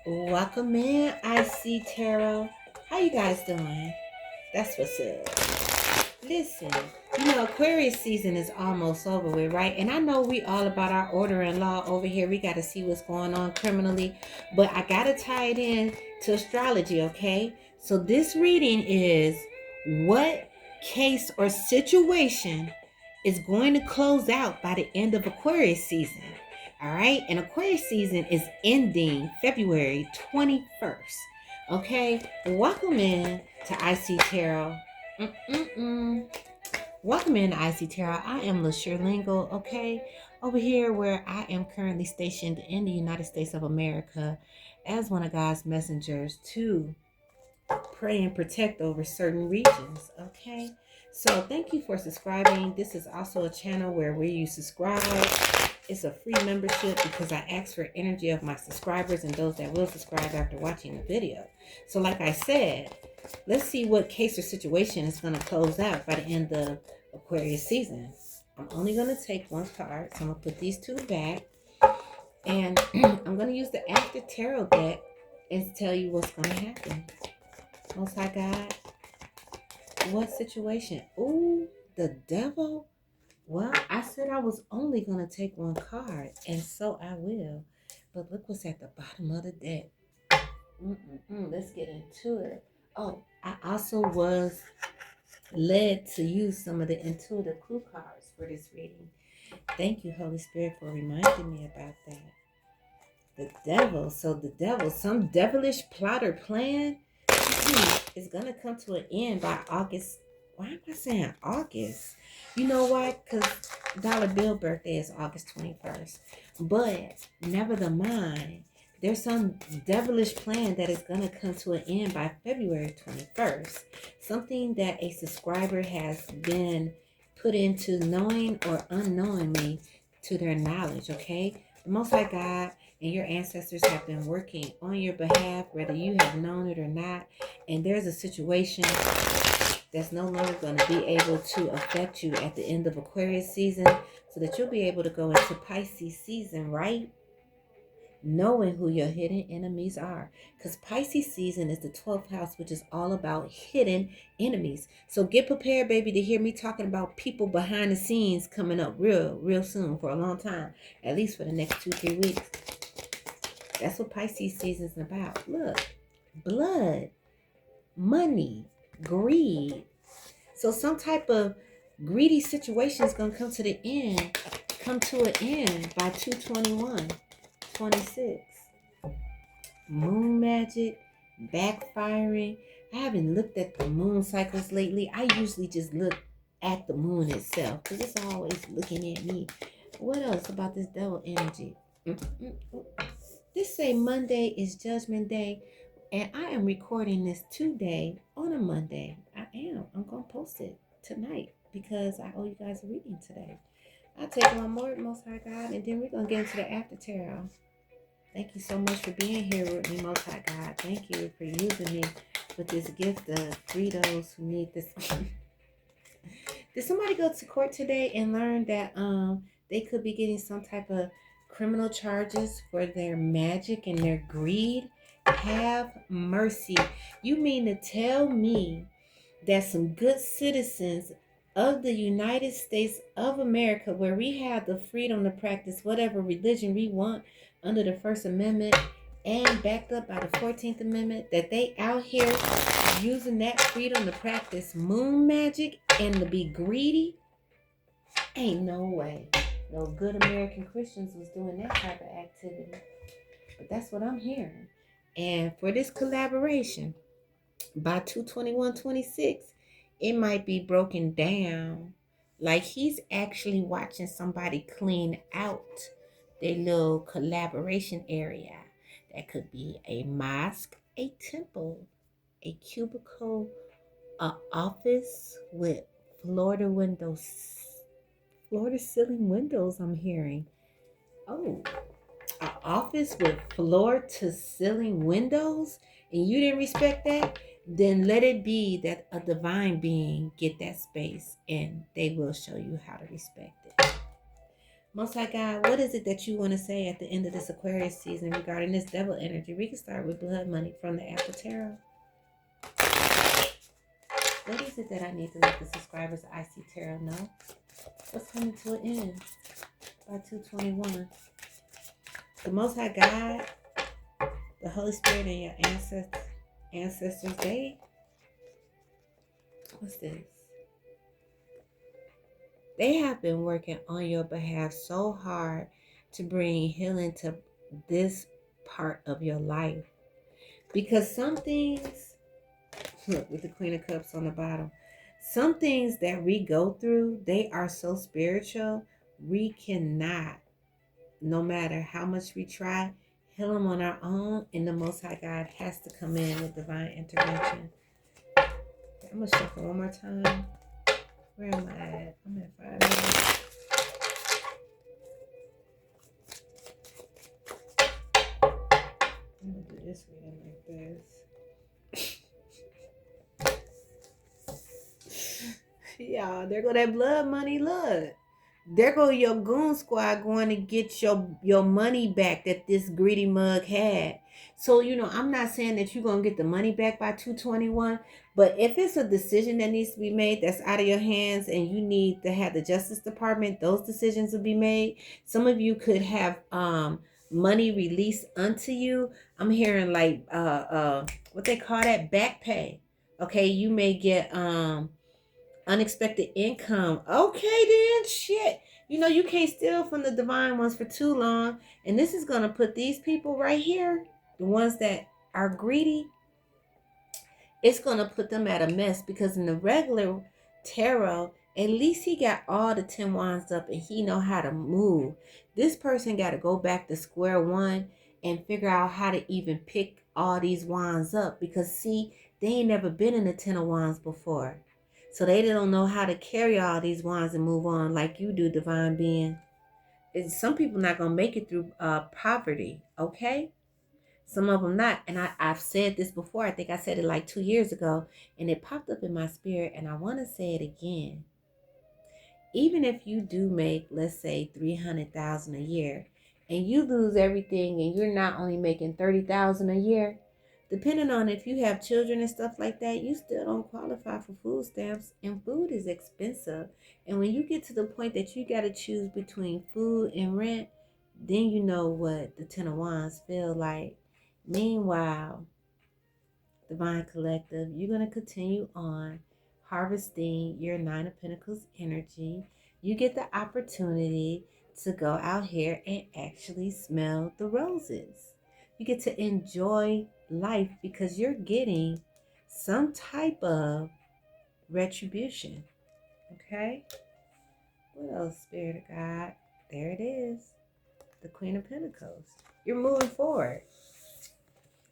Welcome in, IC Tarot. How you guys doing? That's what's up. Listen, Aquarius season is almost over with, right? And I know we all about our order and law over here. We got to see what's going on criminally. But I got to tie it in to astrology, okay? So this reading is what case or situation is going to close out by the end of Aquarius season. All right, and Aquarius season is ending February 21st. Okay, welcome in to IC Tarot. Welcome in to IC Tarot. I am LaSure Lingo, okay? Over here where I am currently stationed in the United States of America as one of God's messengers to pray and protect over certain regions, okay? So thank you for subscribing. This is also a channel where you subscribe, it's a free membership because I ask for energy of my subscribers and those that will subscribe after watching the video. So like I said, let's see what case or situation is going to close out by the end of Aquarius season. I'm only going to take one card, so I'm going to put these two back. And I'm going to use the After Tarot deck and tell you what's going to happen. Most High God, what situation? Ooh, the Devil. Well, I said I was only going to take one card, and so I will. But look what's at the bottom of the deck. Let's get into it. Oh, I also was led to use some of the intuitive clue cards for this reading. Thank you, Holy Spirit, for reminding me about that. The Devil. So the Devil, some devilish plot or plan is going to come to an end by August. Why am I saying August? You know why? Because Dollar Bill birthday is August 21st. But never mind, there's some devilish plan that is going to come to an end by February 21st. Something that a subscriber has been put into knowing or unknowingly to their knowledge, okay? The Most High God and your ancestors have been working on your behalf, whether you have known it or not. And there's a situation that's no longer going to be able to affect you at the end of Aquarius season, so that you'll be able to go into Pisces season, right? Knowing who your hidden enemies are. Because Pisces season is the 12th house, which is all about hidden enemies. So get prepared, baby, to hear me talking about people behind the scenes coming up real soon, for a long time. At least for the next 2-3 weeks. That's what Pisces season is about. Look, blood, money, greed. So some type of greedy situation is going to come to an end by 2/21/26. Moon magic, backfiring. I haven't looked at the moon cycles lately. I usually just look at the moon itself because it's always looking at me. What else about this devil energy? This say Monday is Judgment Day, and I am recording this today on a Monday. I'm going to post it tonight because I owe you guys a reading today. I'll take one more, Most High God, and then we're going to get into the After Tarot. Thank you so much for being here with me, Most High God. Thank you for using me with this gift to free those who need this. Did somebody go to court today and learn that they could be getting some type of criminal charges for their magic and their greed? Have mercy. You mean to tell me that some good citizens of the United States of America, where we have the freedom to practice whatever religion we want under the First Amendment and backed up by the 14th Amendment, that they out here using that freedom to practice moon magic and to be greedy? Ain't no way. No good American Christians was doing that type of activity. But that's what I'm hearing. And for this collaboration, by 2/21/26, it might be broken down like he's actually watching somebody clean out their little collaboration area. That could be a mosque, a temple, a cubicle, an office with floor to ceiling windows, I'm hearing. Oh, an office with floor to ceiling windows, and you didn't respect that? Then let it be that a divine being get that space, and they will show you how to respect it. Most High God, what is it that you want to say at the end of this Aquarius season regarding this devil energy? We can start with blood money from the Apple Tarot. What is it that I need to let the subscribers of IC Tarot know? What's coming to an end by 221? The Most High God, the Holy Spirit, and your ancestors, what's this? They have been working on your behalf so hard to bring healing to this part of your life. Because some things, look, with the Queen of Cups on the bottom, some things that we go through, they are so spiritual, we cannot, no matter how much we try, heal them on our own, and the Most High God has to come in with divine intervention. I'm going to shuffle one more time. Where am I at? I'm at 5 minutes. I'm going to do this reading like this. Y'all, there go that blood money. Look. There go your goon squad going to get your money back that this greedy mug had. So, I'm not saying that you're going to get the money back by 221. But if it's a decision that needs to be made that's out of your hands and you need to have the Justice Department, those decisions will be made. Some of you could have money released unto you. I'm hearing like what they call that, back pay. Okay, you may get unexpected income. Okay, then shit. You can't steal from the divine ones for too long. And this is going to put these people right here, the ones that are greedy, it's going to put them at a mess, because in the regular tarot, at least he got all the 10 wands up and he know how to move. This person got to go back to square one and figure out how to even pick all these wands up, because see, they ain't never been in the 10 of wands before. So they don't know how to carry all these wands and move on like you do, divine being. Some people not going to make it through poverty, okay? Some of them not. And I've said this before. I think I said it like 2 years ago. And it popped up in my spirit. And I want to say it again. Even if you do make, let's say, $300,000 a year, and you lose everything, and you're not only making $30,000 a year, depending on if you have children and stuff like that, you still don't qualify for food stamps, and food is expensive. And when you get to the point that you got to choose between food and rent, then you know what the Ten of Wands feel like. Meanwhile, Divine Collective, you're going to continue on harvesting your Nine of Pentacles energy. You get the opportunity to go out here and actually smell the roses. You get to enjoy life because you're getting some type of retribution. Okay? What else, Spirit of God? There it is. The Queen of Pentacles. You're moving forward.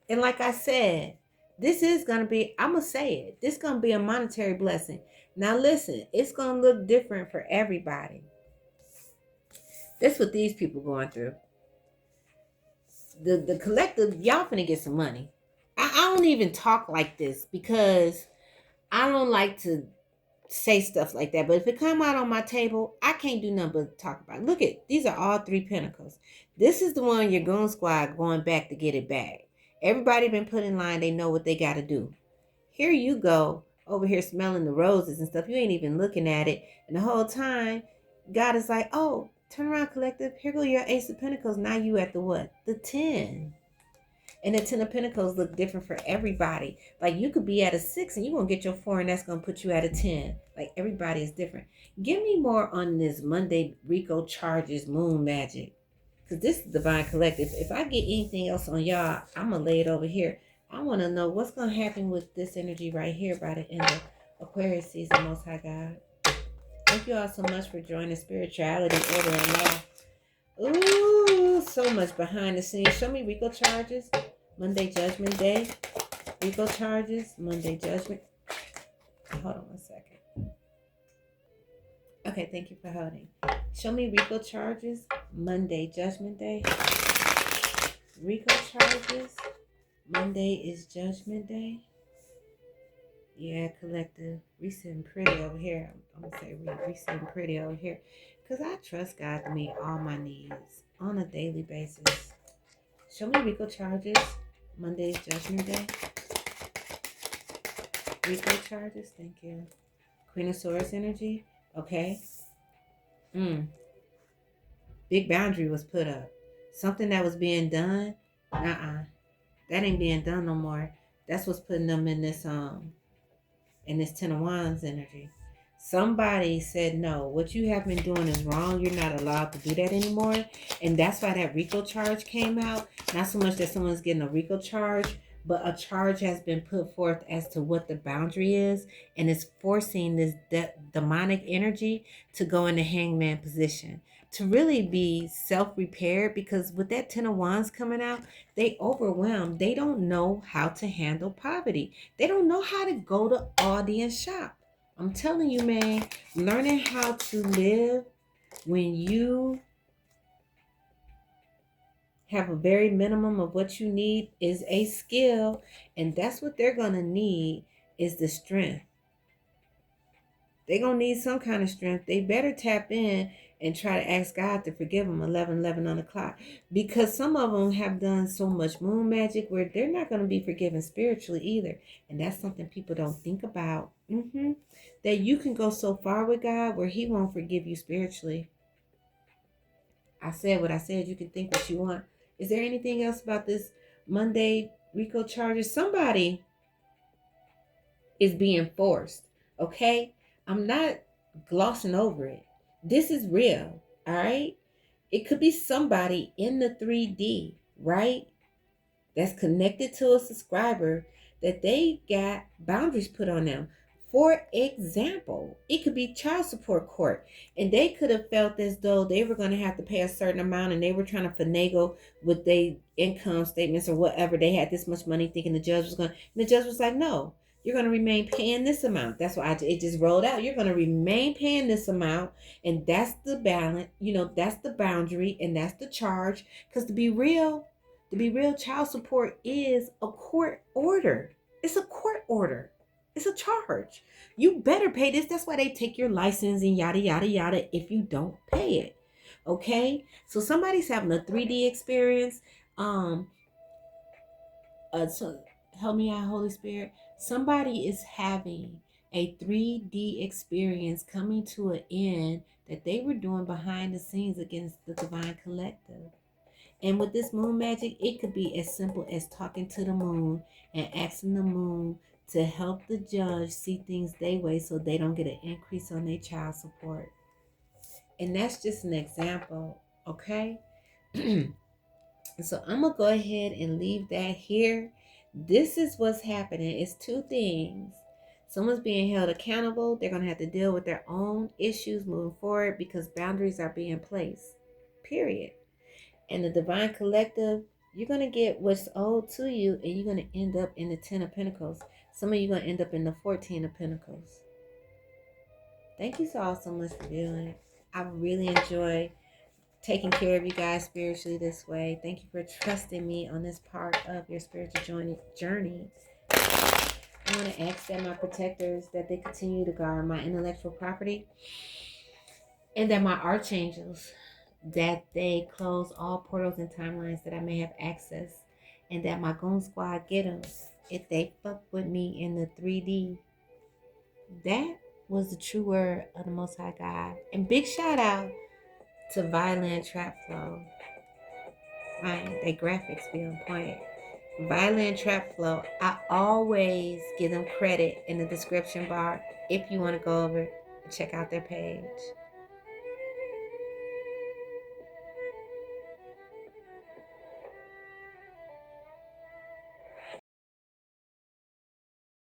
And like I said, this is going to be, I'm going to say it, this is going to be a monetary blessing. Now listen, it's going to look different for everybody. That's what these people going through. The collective, y'all finna get some money. I don't even talk like this because I don't like to say stuff like that. But if it come out on my table, I can't do nothing but talk about it. Look at, these are all 3 pentacles. This is the one your goon squad going back to get it back. Everybody been put in line. They know what they got to do. Here you go over here smelling the roses and stuff. You ain't even looking at it. And the whole time, God is like, oh, turn around, collective. Here go your Ace of Pentacles. Now you at the what? The 10. And the 10 of Pentacles look different for everybody. Like you could be at a 6 and you're going to get your 4 and that's going to put you at a 10. Like everybody is different. Give me more on this Monday Rico charges moon magic. Because this is Divine Collective. If I get anything else on y'all, I'm going to lay it over here. I want to know what's going to happen with this energy right here by the end of Aquarius season, Most High God. Thank you all so much for joining Spirituality, Order, and Law. Ooh, so much behind the scenes. Show me Rico charges. Monday Judgment Day. Rico charges. Monday Judgment. Hold on one second. Okay, thank you for holding. Show me Rico charges. Monday Judgment Day. Rico charges. Monday is Judgment Day. Yeah, collective. We sitting pretty over here. I'm going to say we sitting pretty over here. Because I trust God to meet all my needs on a daily basis. Show me RICO charges. Monday's Judgment Day. RICO charges. Thank you. Queen of Swords energy. Okay. Big boundary was put up. Something that was being done. That ain't being done no more. That's what's putting them in this Ten of Wands energy. Somebody said, no, what you have been doing is wrong. You're not allowed to do that anymore. And that's why that RICO charge came out. Not so much that someone's getting a RICO charge, but a charge has been put forth as to what the boundary is. And it's forcing this demonic energy to go in the hangman position, to really be self-repaired, because with that Ten of Wands coming out, they overwhelmed. They don't know how to handle poverty. They don't know how to go to Aldi and shop. I'm telling you, man, learning how to live when you have a very minimum of what you need is a skill. And that's what they're going to need, is the strength. They're going to need some kind of strength. They better tap in and try to ask God to forgive them 11 on the clock. Because some of them have done so much moon magic where they're not going to be forgiven spiritually either. And that's something people don't think about. That you can go so far with God where he won't forgive you spiritually. I said what I said. You can think what you want. Is there anything else about this Monday RICO charges? Somebody is being forced. Okay? I'm not glossing over it. This is real. All right? It could be somebody in the 3D, right? That's connected to a subscriber that they got boundaries put on them. For example, it could be child support court, and they could have felt as though they were going to have to pay a certain amount, and they were trying to finagle with their income statements or whatever. They had this much money, thinking the judge was going to, and the judge was like, no, you're going to remain paying this amount. That's why it just rolled out. You're going to remain paying this amount, and that's the balance. That's the boundary, and that's the charge. Because to be real, child support is a court order. It's a court order. It's a charge. You better pay this. That's why they take your license and yada, yada, yada if you don't pay it. Okay? So somebody's having a 3D experience. So help me out, Holy Spirit. Somebody is having a 3D experience coming to an end that they were doing behind the scenes against the Divine Collective. And with this moon magic, it could be as simple as talking to the moon and asking the moon to help the judge see things their way so they don't get an increase on their child support. And that's just an example, okay? So I'm going to go ahead and leave that here. This is what's happening. It's two things. Someone's being held accountable. They're going to have to deal with their own issues moving forward because boundaries are being placed, period. And the Divine Collective, you're going to get what's owed to you, and you're going to end up in the 10 of Pentacles. Some of you are going to end up in the 14 of Pentacles. Thank you all so much for viewing. I really enjoy taking care of you guys spiritually this way. Thank you for trusting me on this part of your spiritual journey. I want to ask that my protectors, that they continue to guard my intellectual property, and that my archangels, that they close all portals and timelines that I may have access, and that my goon squad get them if they fuck with me in the 3D. That was the true word of the Most High God. And big shout out to Violent Trap Flow. Right, they graphics be on point. Violent Trap Flow. I always give them credit in the description bar if you want to go over and check out their page.